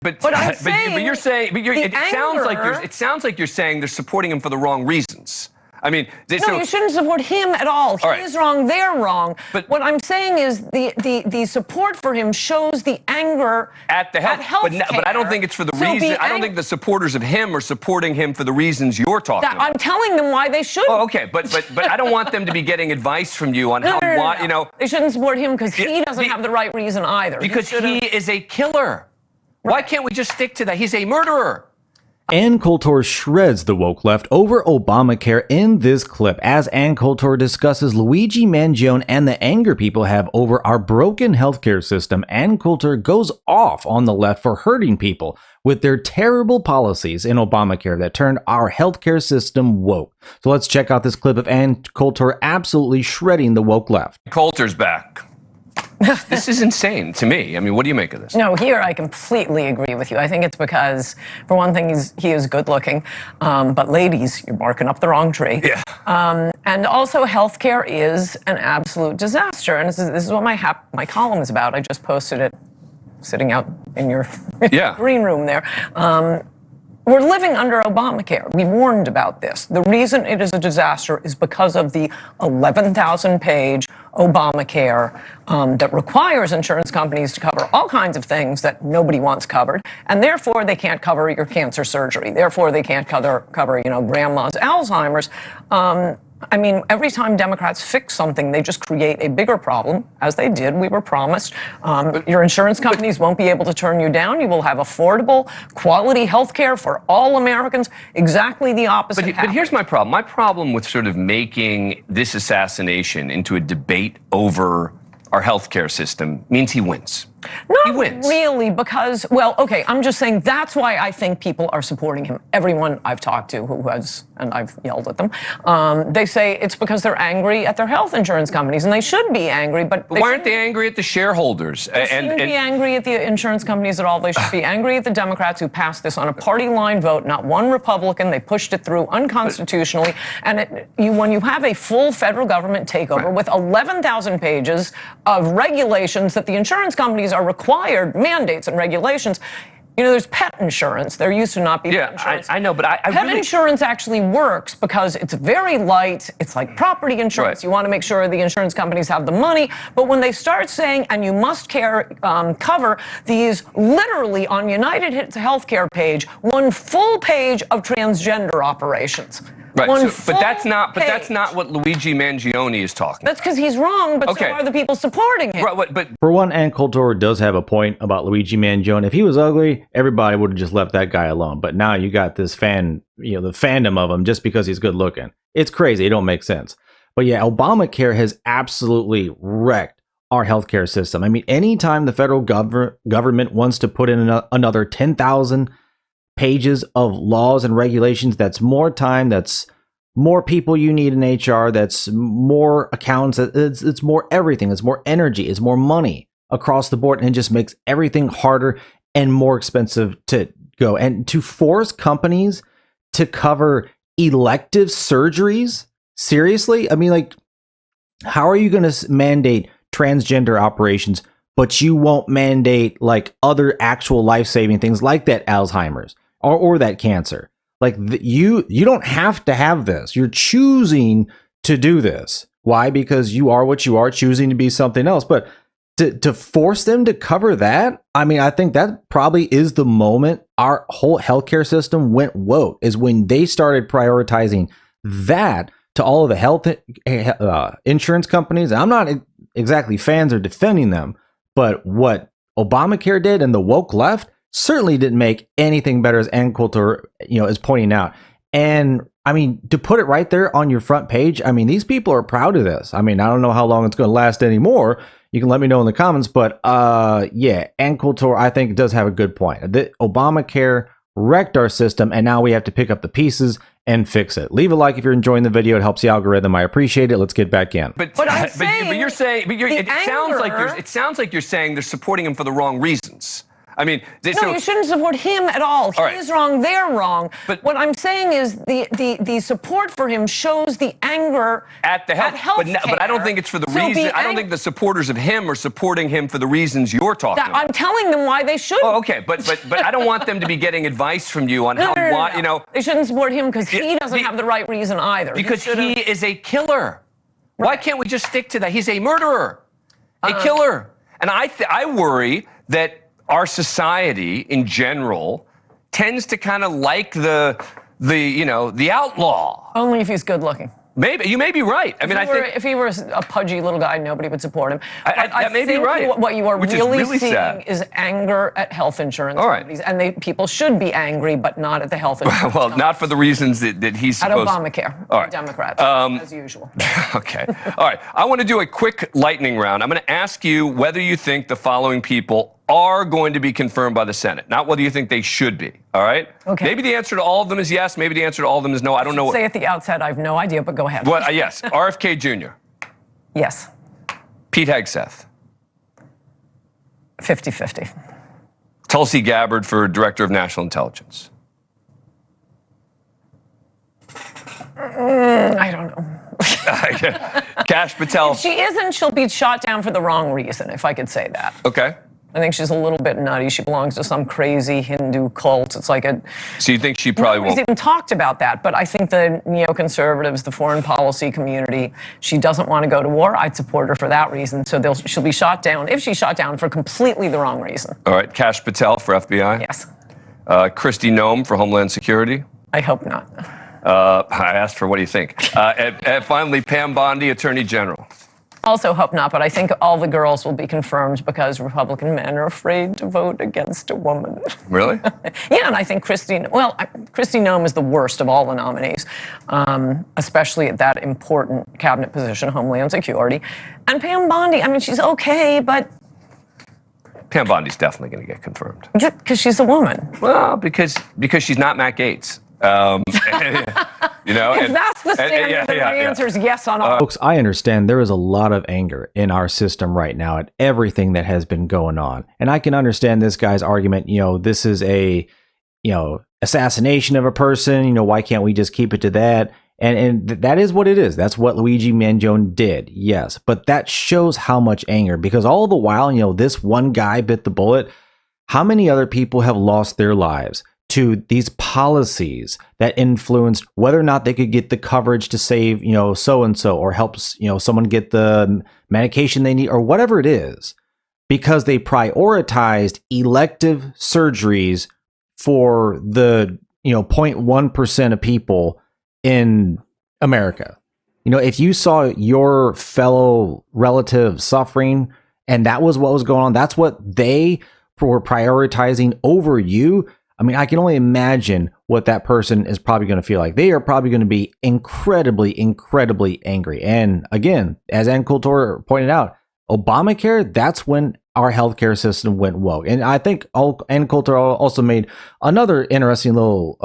But I'm saying, but you're saying, it sounds like you're saying they're supporting him for the wrong reasons. I mean, no, you shouldn't support him at all. He's wrong, they're wrong. But what I'm saying is the support for him shows the anger at healthcare. But I don't think it's for the reason. I don't think the supporters of him are supporting him for the reasons you're talking about. I'm telling them why they should. Oh, okay, but I don't want them to be getting advice from you on no. you know. They shouldn't support him because he doesn't have the right reason either. Because he is a killer. Right. Why can't we just stick to that? He's a murderer. Ann Coulter shreds the woke left over Obamacare in this clip as Ann Coulter discusses Luigi Mangione and the anger people have over our broken healthcare system. Ann Coulter goes off on the left for hurting people with their terrible policies in Obamacare that turned our healthcare system woke. So let's check out this clip of Ann Coulter absolutely shredding the woke left. Coulter's back. This is insane to me. I mean, what do you make of this? No, here I completely agree with you. I think it's because, for one thing, he is good looking. But ladies, you're barking up the wrong tree. Yeah. And also, healthcare is an absolute disaster. And this is what my column is about. I just posted it sitting out in your green room there. We're living under Obamacare. We warned about this. The reason it is a disaster is because of the 11,000-page Obamacare that requires insurance companies to cover all kinds of things that nobody wants covered, and therefore they can't cover your cancer surgery. Therefore, they can't cover grandma's Alzheimer's. I mean, every time Democrats fix something, they just create a bigger problem, as they did. We were promised. Your insurance companies won't be able to turn you down. You will have affordable, quality health care for all Americans. Exactly the opposite. But here's my problem. My problem with sort of making this assassination into a debate over our healthcare system means he wins. Not really, because, well, okay, I'm just saying that's why I think people are supporting him. Everyone I've talked to who has, and I've yelled at them, they say it's because they're angry at their health insurance companies, and they should be angry, but why aren't they angry at the shareholders? They shouldn't be angry at the insurance companies at all. They should be angry at the Democrats who passed this on a party line vote, not one Republican. They pushed it through unconstitutionally, and when you have a full federal government takeover with 11,000 pages of regulations that the insurance companies are required, mandates and regulations. You know, there's pet insurance. There used to not be pet insurance. I know, but pet insurance actually works because it's very light. It's like property insurance. You want to make sure the insurance companies have the money. But when they start saying, and you must cover these literally on United Healthcare page, one full page of transgender operations. Right, but that's not what Luigi Mangione is talking. That's because he's wrong, but so are the people supporting him. Right, but for one, Ann Coulter does have a point about Luigi Mangione. If he was ugly, everybody would have just left that guy alone. But now you got this the fandom of him just because he's good looking. It's crazy. It don't make sense. But yeah, Obamacare has absolutely wrecked our healthcare system. I mean, anytime the federal government wants to put in another 10,000 pages of laws and regulations, that's more time, that's more people you need in HR, that's more accounts, it's more everything, it's more energy, it's more money across the board, and it just makes everything harder and more expensive to go. And to force companies to cover elective surgeries, seriously? I mean, like, how are you going to mandate transgender operations, but you won't mandate like other actual life-saving things like that Alzheimer's or that cancer? Like you don't have to have this. You're choosing to do this. Why? Because you are what you are, choosing to be something else. But to force them to cover that, I mean, I think that probably is the moment our whole healthcare system went woke, is when they started prioritizing that to all of the health insurance companies. And I'm not exactly fans or defending them, but what Obamacare did and the woke left certainly didn't make anything better, as Ann Coulter, is pointing out. And I mean, to put it right there on your front page, I mean, these people are proud of this. I mean, I don't know how long it's going to last anymore. You can let me know in the comments, but yeah, Ann Coulter, I think, does have a good point. The Obamacare wrecked our system, and now we have to pick up the pieces and fix it. Leave a like if you're enjoying the video. It helps the algorithm. I appreciate it. Let's get back in. But it sounds like you're saying they're supporting him for the wrong reasons. I mean, no, you shouldn't support him at all. He's wrong, they're wrong. But what I'm saying is the support for him shows the anger at the health but I don't think it's for the reason. I don't think the supporters of him are supporting him for the reasons you're talking about. I'm telling them why they should. Oh, okay, but I don't want them to be getting advice from you on why, you know. They shouldn't support him because he doesn't have the right reason either. Because he is a killer. Right. Why can't we just stick to that? He's a murderer, a killer. And I worry that our society in general tends to kind of like the outlaw. Only if he's good looking. Maybe you may be right. I mean, if he were a pudgy little guy, nobody would support him. I may be right. What you are really seeing sad. is anger at health insurance companies, and people should be angry, but not at the health insurance. Well, not for the reasons that he's supposed. At Obamacare, all right. Democrats, as usual. Okay. All right. I want to do a quick lightning round. I'm going to ask you whether you think the following people are going to be confirmed by the Senate, not whether you think they should be. All right? Okay. Maybe the answer to all of them is yes. Maybe the answer to all of them is no. I don't know. Say at the outset, I have no idea, but go ahead. What? Yes. RFK Jr. Yes. Pete Hegseth. 50-50. Tulsi Gabbard for Director of National Intelligence. I don't know. Kash Patel. If she isn't, she'll be shot down for the wrong reason, if I could say that. Okay. I think she's a little bit nutty. She belongs to some crazy Hindu cult. It's like a... So you think she probably won't... Nobody's even talked about that, but I think the neoconservatives, the foreign policy community, she doesn't want to go to war. I'd support her for that reason. So she'll be shot down, if she's shot down, for completely the wrong reason. All right. Kash Patel for FBI? Yes. Kristi Noem for Homeland Security? I hope not. I asked her, what do you think? And finally, Pam Bondi, Attorney General. Also hope not, but I think all the girls will be confirmed because Republican men are afraid to vote against a woman. Really? Yeah, and I think Kristi Noem is the worst of all the nominees, especially at that important cabinet position, Homeland Security. And Pam Bondi, I mean, she's okay, but... Pam Bondi's definitely going to get confirmed. Because she's a woman. Well, because she's not Matt Gaetz. You know, if that's the standard, then my answer is yes on all. Folks, I understand there is a lot of anger in our system right now at everything that has been going on. And I can understand this guy's argument, this is a, assassination of a person, why can't we just keep it to that? And that is what it is. That's what Luigi Mangione did, yes. But that shows how much anger, because all the while, this one guy bit the bullet. How many other people have lost their lives to these policies that influenced whether or not they could get the coverage to save, so-and-so, or helps, someone get the medication they need, or whatever it is, because they prioritized elective surgeries for the, 0.1% of people in America. If you saw your fellow relative suffering and that was what was going on, that's what they were prioritizing over you. I mean, I can only imagine what that person is probably going to feel like. They are probably going to be incredibly, incredibly angry. And again, as Ann Coulter pointed out, Obamacare, that's when our healthcare system went woke. And I think Ann Coulter also made another interesting little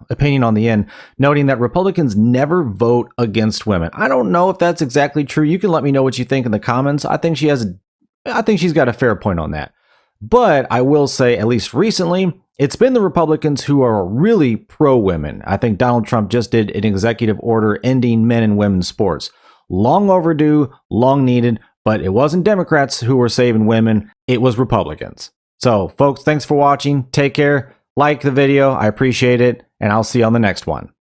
opinion on the end, noting that Republicans never vote against women. I don't know if that's exactly true. You can let me know what you think in the comments. I think she's got a fair point on that. But I will say, at least recently, it's been the Republicans who are really pro-women. I think Donald Trump just did an executive order ending men and women's sports. Long overdue, long needed, but it wasn't Democrats who were saving women. It was Republicans. So, folks, thanks for watching. Take care. Like the video. I appreciate it. And I'll see you on the next one.